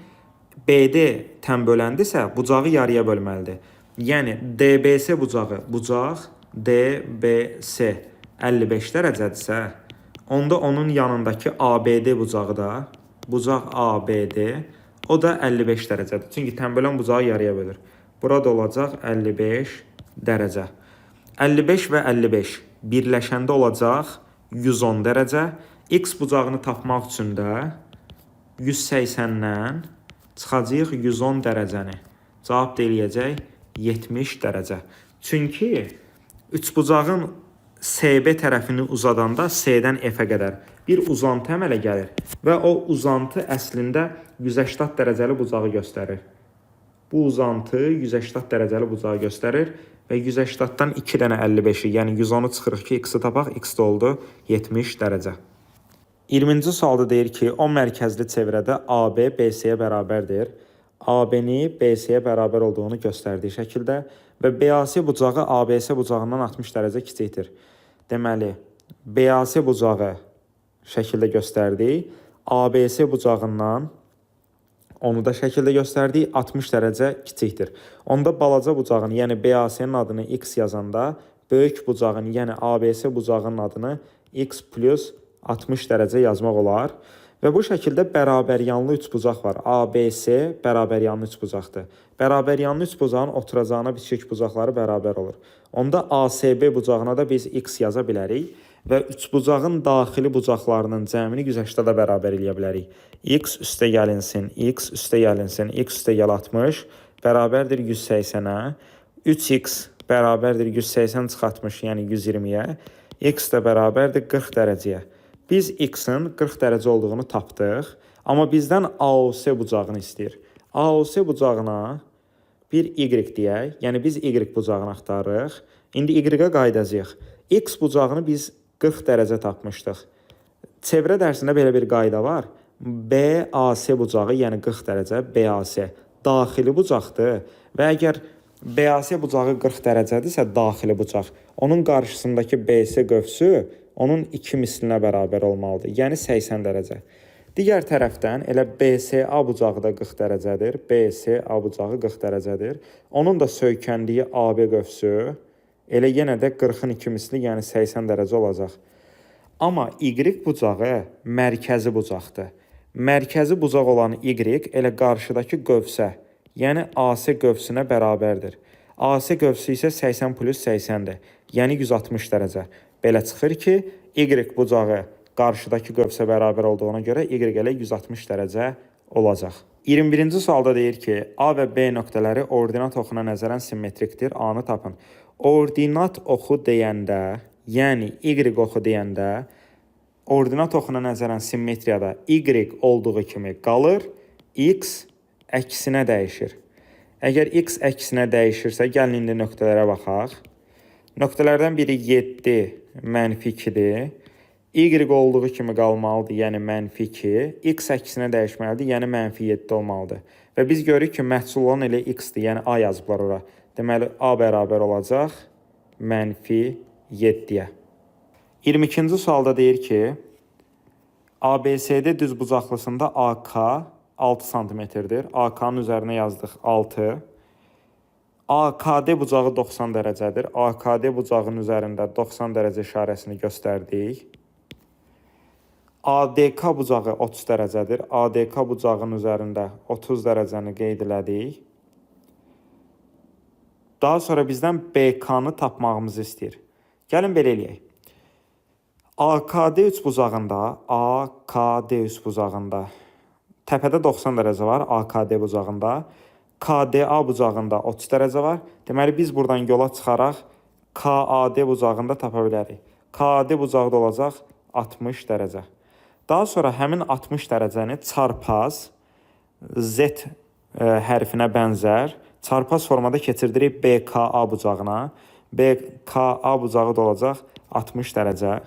BD tən böləndirsə, bucağı yarıya bölməlidir. Yəni DBS bucağı, bucaq DBS 55 dərəcədirsə, onda onun yanındakı ABD bucağı da, bucaq ABD, o da 55 dərəcədir. Çünki tən bölən bucağı yarıya bölür. Burada olacaq 55 dərəcə. 55 və 55 birləşəndə olacaq 110 dərəcə. X bucağını tapmaq üçün də 180-dən çıxacaq 110 dərəcəni. Cavab da eləyəcək 70 dərəcə. Çünki üçbucağın SB tərəfini uzadanda C-dən F-ə qədər bir uzantı əmələ gəlir və o uzantı əslində 180 dərəcəli bucağı göstərir. Bu uzantı 180 dərəcəli bucağı göstərir və 180-dan 2 dənə 55-i, yəni 110-u çıxırıq ki, x-i tapaq, x də oldu 70 dərəcə. 20-ci sualda deyir ki, o mərkəzli çevrədə AB BC-yə bərabərdir. AB-ni BC-yə bərabər olduğunu göstərdiyi şəkildə və BAC bucağı ABS bucağından 60 dərəcə kiçikdir. Deməli, BAC bucağı şəkildə göstərdik, ABS bucağından onu da şəkildə göstərdik, 60 dərəcə kiçikdir. Onda balaca bucağın, yəni BAC-nin adını x yazanda, böyük bucağın, yəni ABS bucağının adını x plus 60 dərəcə yazmaq olar. Və bu şəkildə bərabəryanlı üçbucaq var. ABS bərabəryanlı üçbucaqdır. Bərabəryanlı üçbucağın oturacağına bitişik bucaqları bərabər olur. Onda ASB bucağına da biz x yaza bilərik və üçbucağın daxili bucaqlarının cəmini 180-də bərabər eləyə bilərik. X üstə gəlinsin, x üstə gəlinsin, x üstə gəl 60 bərabərdir 180-ə. 3x bərabərdir 180 çıx 60, yəni 120-yə. X də bərabərdir 40 dərəcəyə. Biz x-in 40 dərəcə olduğunu tapdıq, amma bizdən AOC bucağını istəyir. AOC bucağına bir y deyək, yəni biz y bucağını axtarırıq. İndi y-ə qaydacağıq. X bucağını biz 40 dərəcə tapmışdıq. Çevrə dərsində belə bir qayda var. BAC bucağı, yəni 40 dərəcə BAC daxili bucaqdır və əgər BAC bucağı 40 dərəcədirsə daxili bucaq, onun qarşısındakı BC qövsü onun 2 mislinə bərabər olmalıdır, yəni 80 dərəcə. Digər tərəfdən elə BCA bucağı da 40 dərəcədir, BCA bucağı 40 dərəcədir. Onun da söykəndiyi AB qövsü elə yenə də 40-ın 2 misli, yəni 80 dərəcə olacaq. Amma Y bucağı mərkəzi bucaqdır. Mərkəzi bucaq olan Y elə qarşıdakı qövsə, yəni AC qövsünə bərabərdir. AC qövsü isə 80 plus 80-dir, yəni 160 dərəcə. Belə çıxır ki, Y bucağı qarşıdakı qövsə bərabər olduğuna görə Y elə 160 dərəcə olacaq. 21-ci sualda deyir ki, A və B nöqtələri ordinat oxuna nəzərən simmetrikdir. A-nı tapın. Ordinat oxu deyəndə, yəni Y oxu deyəndə, ordinat oxuna nəzərən simmetriyada Y olduğu kimi qalır, X əksinə dəyişir. Əgər X əksinə dəyişirsə, gəlin indi nöqtələrə baxaq. Nöqtələrdən biri 7, -2-dir. Y olduğu kimi qalmalıdır, yəni -2. X əksinə dəyişməlidir, yəni -7 olmalıdır. Və biz görürük ki, məhsul olan elə X-dir, yəni A yazıblar ora. Deməli, A bərabər olacaq -7-yə. 22-ci sualda deyir ki, ABCD düzbucaqlısında AK 6 cm-dir. AK-nın üzərinə yazdıq 6. AKD bucağı 90 dərəcədir. AKD bucağının üzərində 90 dərəcə işarəsini göstərdik. ADK bucağı 30 dərəcədir. ADK bucağının üzərində 30 dərəcəni qeyd elədik. Daha sonra bizdən BK-nı tapmağımızı istəyir. Gəlin belə eləyək. AKD üçbucağında, təpədə 90 dərəcə var AKD bucağında. KDA bucağında 30 dərəcə var. Deməli, biz buradan yola çıxaraq KAD bucağında tapa bilərik. KAD bucağda olacaq 60 dərəcə. Daha sonra həmin 60 dərəcəni çarpaz Z hərfinə bənzər çarpaz formada keçirdirik BKA bucağına. BKA bucağı da olacaq 60 dərəcə.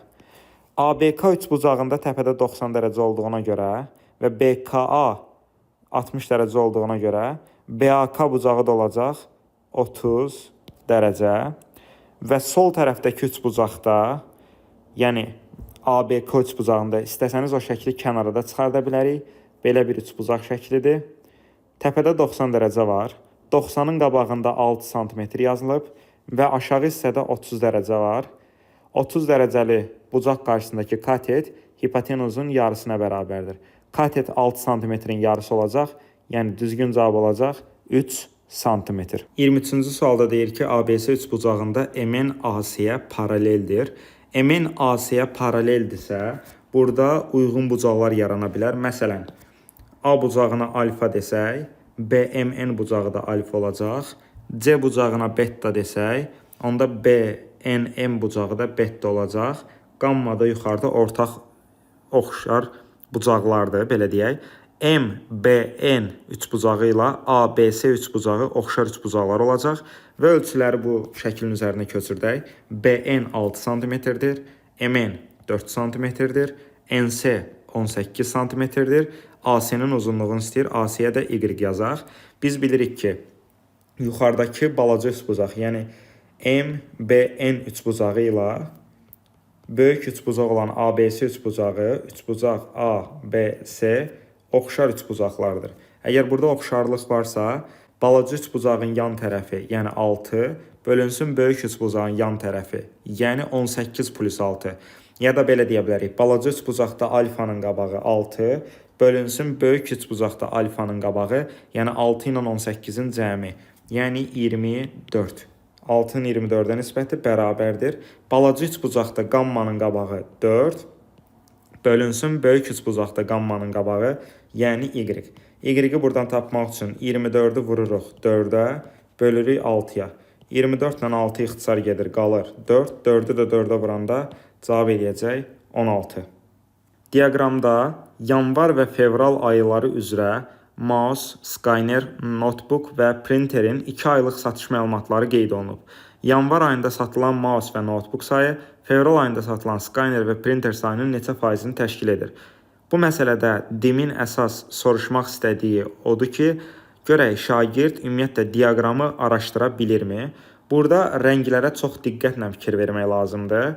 ABK üçbucağında təpədə 90 dərəcə olduğuna görə və BKA 60 dərəcə olduğuna görə BAK bucağı da olacaq 30 dərəcə və sol tərəfdəki üçbucaqda, yəni ABK üçbucağında istəsəniz o şəkli kənara da çıxarda bilərik. Belə bir üçbucaq şəklidir. Təpədə 90 dərəcə var. 90-ın qabağında 6 sm yazılıb və aşağı hissədə 30 dərəcə var. 30 dərəcəli bucaq qarşısındakı katet hipotenuzun yarısına bərabərdir. Katet 6 sm-in yarısı olacaq, yəni düzgün cavab olacaq 3 sm. 23-cü sualda deyir ki, ABC üçbucağında MN AC-yə paraleldir. MN AC-yə paraleldirsə, burada uyğun bucaqlar yarana bilər. Məsələn, A bucağına alfa desək, BMN bucağı da alfa olacaq. C bucağına beta desək, onda BNM bucağı da beta olacaq. Qamma da yuxarıda ortaq oxşar bucaqlardır, belə deyək. MBN üçbucağı ilə ABC üçbucağı oxşar üçbucaqlar olacaq və ölçüləri bu şəklin üzərinə köçürdək. BN 6 sm-dir, MN 4 sm-dir, NC 18 sm-dir. AC-nin uzunluğunu istəyir, AC-yə də Y yazaq. Biz bilirik ki, yuxarıdakı balaca üçbucaq, yəni MBN üçbucağı ilə böyük üçbucaq olan ABC üçbucağı, üçbucaq ABC oxşar üçbucaqlardır. Əgər burada oxşarlıq varsa, balaca üçbucağın yan tərəfi, yəni 6, bölünsün böyük üçbucağın yan tərəfi, yəni 18 plus 6. Ya da belə deyə bilərik, balaca üçbucaqda alfanın qabağı 6, bölünsün böyük üçbucaqda alfanın qabağı, yəni 6 ilə 18-in cəmi, yəni 24. 6-nın 24-ə nisbəti bərabərdir. Balaca üçbucaqda qammanın qabağı 4, bölünsün böyük üçbucaqda qammanın qabağı, yəni Y. Y-i buradan tapmaq üçün 24-ü vururuq 4-ə, bölürük 6-ya. 24 ilə 6 ixtisar gedir, qalır 4. 4-ü də 4-ə vuranda cavab eləyəcək 16. Diaqramda yanvar və fevral ayları üzrə mouse, scanner, notebook və printerin 2 aylıq satış məlumatları qeyd olunub. Yanvar ayında satılan mouse və notebook sayı fevral ayında satılan scanner və printer sayının neçə faizini təşkil edir? Bu məsələdə DİM-in əsas soruşmaq istədiyi odur ki, görək şagird ümumiyyətlə diaqramı araşdıra bilirmi? Burada rənglərə çox diqqətlə fikir vermək lazımdır.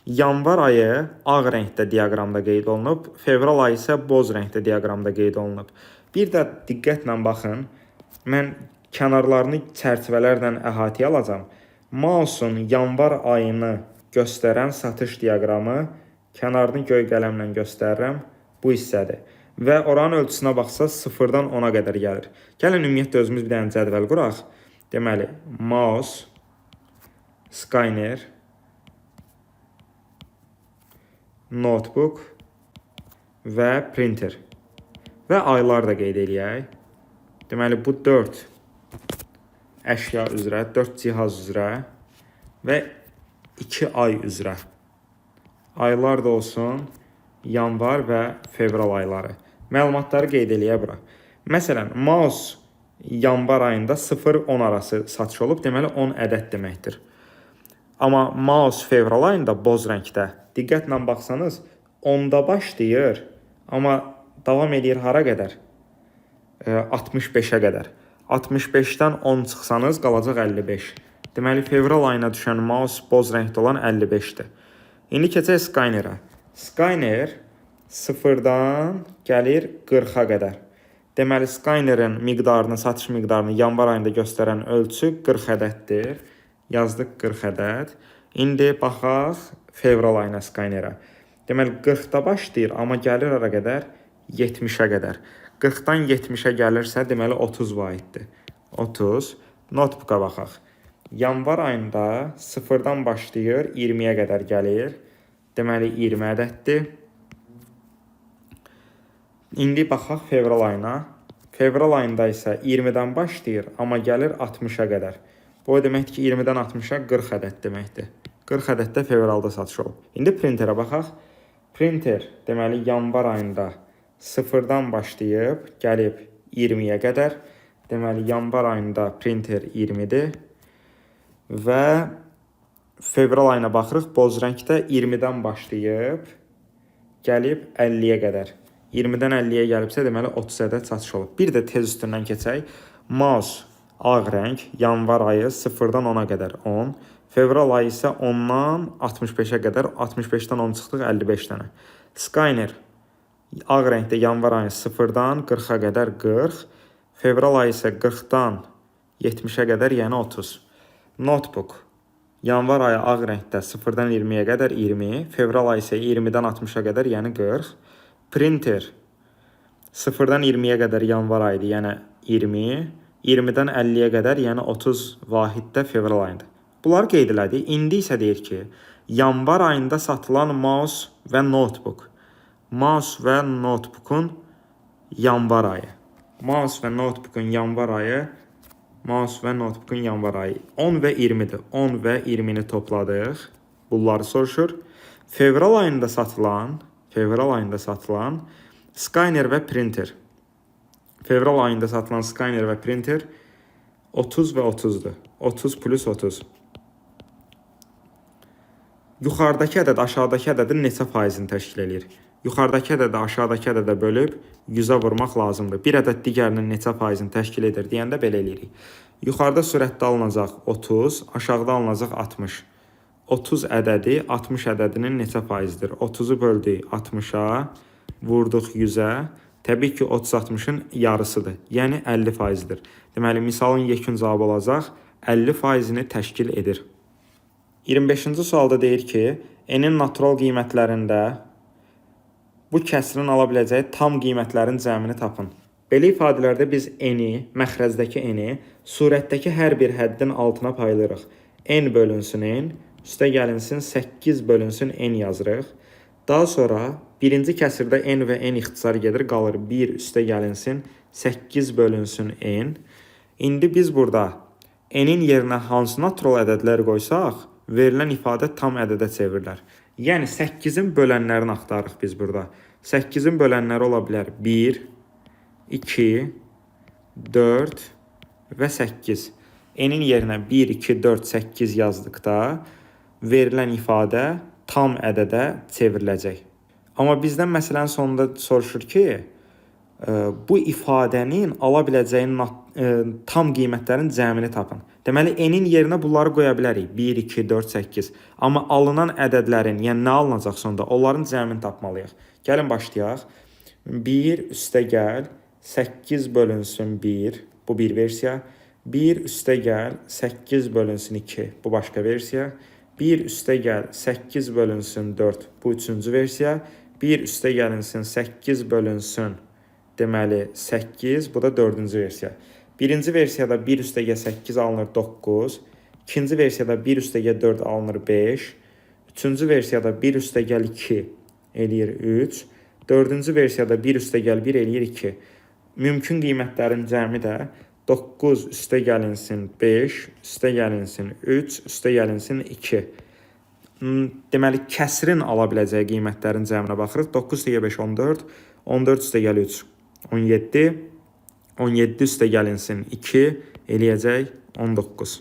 Yanvar ayı ağ rəngdə diaqramda qeyd olunub, fevral ayı isə boz rəngdə diaqramda qeyd olunub. Bir də diqqətlə baxın, mən kənarlarını çərçivələrlə əhatəyə alacağam. Mouse'un yanvar ayını göstərən satış diaqramı kənarını göy qələmlə göstərirəm, bu hissədir. Və oranın ölçüsünə baxsaq 0-dan 10-a qədər gəlir. Gəlin ümumiyyətlə özümüz bir dənə cədvəl quraq. Deməli, mouse, scanner, notebook və printer. Və aylar da qeyd eləyək. Deməli, bu 4 əşya üzrə, 4 cihaz üzrə və 2 ay üzrə. Aylar da olsun, yanvar və fevral ayları. Məlumatları qeyd eləyək bura. Məsələn, mouse yanvar ayında 0-10 arası satış olub, deməli 10 ədəd deməkdir. Amma mouse fevral ayında boz rəngdə. Diqqətlə baxsanız, 10-da başlayır, amma davam edir hara qədər? 65-ə qədər. 65-dən 10 çıxsanız qalacaq 55. Deməli, fevral ayına düşən mouse boz rəngdə olan 55-dir. İndi keçək scannerə. Scanner 0-dan gəlir 40-a qədər. Deməli, scannerin miqdarını, satış miqdarını yanvar ayında göstərən ölçü 40 ədəddir. Yazdıq 40 ədəd. İndi baxaq fevral ayına scannerə. Deməli, 40-da başlayır, amma gəlir hara qədər? 70-ə qədər. 40-dan 70-ə gəlirsə, deməli 30 vaiddir. 30. Notebook'a baxaq. Yanvar ayında 0-dan başlayır, 20-yə qədər gəlir. Deməli 20 ədəddir. İndi baxaq fevral ayına. Fevral ayında isə 20-dən başlayır, amma gəlir 60-a qədər. Bu deməkdir ki, 20-dən 60-a 40 ədəd deməkdir. 40 ədəddə fevralda satış olub. İndi printerə baxaq. Printer deməli yanvar ayında 0-dan başlayıb, gəlib 20-yə qədər. Deməli yanvar ayında printer 20-dir. Və fevral ayına baxırıq, boz rəngdə 20-dən başlayıb, gəlib 50-yə qədər. 20-dən 50-yə gəlibsə, deməli 30 ədəd satış olub. Bir də tez üstündən keçək. Mouse ağ rəng, yanvar ayı 0-dan 10-a qədər 10, fevral ayı isə 10-dan 65-ə qədər, 65-dən 10 çıxdıq 55 dənə. Skyner ağ rəngdə yanvar ayı 0-dan 40-a qədər 40, fevral ayı isə 40-dan 70-ə qədər, yəni 30. Notebook yanvar ayı ağ rəngdə 0-dan 20-yə qədər 20, fevral ayı isə 20-dən 60-a qədər, yəni 40. Printer 0-dan 20-yə qədər yanvar ayıdır, yəni 20, 20-dən 50-yə qədər, yəni 30 vahiddə fevral ayında. Bunları qeyd elədik. İndi isə deyir ki, yanvar ayında satılan mouse və notebook. Mouse və notebookun yanvar ayı. Mouse və notebookun yanvar ayı. Mouse və notebookun yanvar ayı. 10 və 20-dir. 10 və 20-ni topladıq. Bunları soruşur. Fevral ayında satılan Skyner və printer. Fevral ayında satılan Skyner və printer 30 və 30'dur. 30 plus 30. Yuxarıdakı ədəd aşağıdakı ədədin neçə faizini təşkil edir? Yuxarıdakı ədədi aşağıdakı ədədə bölüb 100-ə vurmaq lazımdır. Bir ədəd digərinin neçə faizini təşkil edir deyəndə belə eləyirik. Yuxarıda sürətdə alınacaq 30, aşağıda alınacaq 60. 30 ədədi 60 ədədinin neçə faizidir? 30'u böldük 60-a, vurduq 100-ə. Təbii ki, 30-60'ın yarısıdır. Yəni 50 faizidir. Deməli, misalın yekun cavabı olacaq 50 faizini təşkil edir. 25-ci sualda deyir ki, n-in natural qiymətlərində bu kəsrin ala biləcəyi tam qiymətlərin cəmini tapın. Belə ifadələrdə biz n-i, məxrəzdəki n-i surətdəki hər bir həddin altına paylayırıq. N bölünsün n, üstə gəlinsin 8 bölünsün n yazırıq. Daha sonra birinci kəsirdə n və n ixtisar gedir, qalır 1 üstə gəlinsin 8 bölünsün n. İndi biz burada n-in yerinə hansı natural ədədlər qoysaq, verilən ifadə tam ədədə çevrilər. Yəni 8-in bölənlərini axtarırıq biz burada. 8-in bölənləri ola bilər 1, 2, 4 və 8. N-in yerinə 1, 2, 4, 8 yazdıqda verilən ifadə tam ədədə çevriləcək. Amma bizdən məsələnin sonunda soruşur ki, bu ifadənin ala biləcəyi tam qiymətlərin cəmini tapın. Deməli, n-in yerinə bunları qoya bilərik. 1, 2, 4, 8. Amma alınan ədədlərin, yəni nə alınacaq sonda, onların cəmini tapmalıyıq. Gəlin başlayaq. 1 üstə gəl, 8 bölünsün 1. Bu bir versiya. 1 üstə gəl, 8 bölünsün 2. Bu başqa versiya. 1 üstə gəl, 8 bölünsün 4. Bu üçüncü versiya. 1 üstə gəlinsin 8 bölünsün, deməli 8, bu da dördüncü versiya. Birinci versiyada 1 üstə gəl 8 alınır 9. İkinci versiyada 1 üstə gəl 4 alınır 5. Üçüncü versiyada 1 üstə gəl 2 eləyir 3. Dördüncü versiyada 1 üstə gəl 1 eləyir 2. Mümkün qiymətlərin cəmi də 9 üstə gəlinsin 5, üstə gəlinsin 3, üstə gəlinsin 2. Deməli, kəsrin ala biləcəyi qiymətlərin cəminə baxırıq. 9 üstə gəl 5, 14. 14 üstə gəl 3, 17. 17 üstə gəlinsin 2 eləyəcək 19.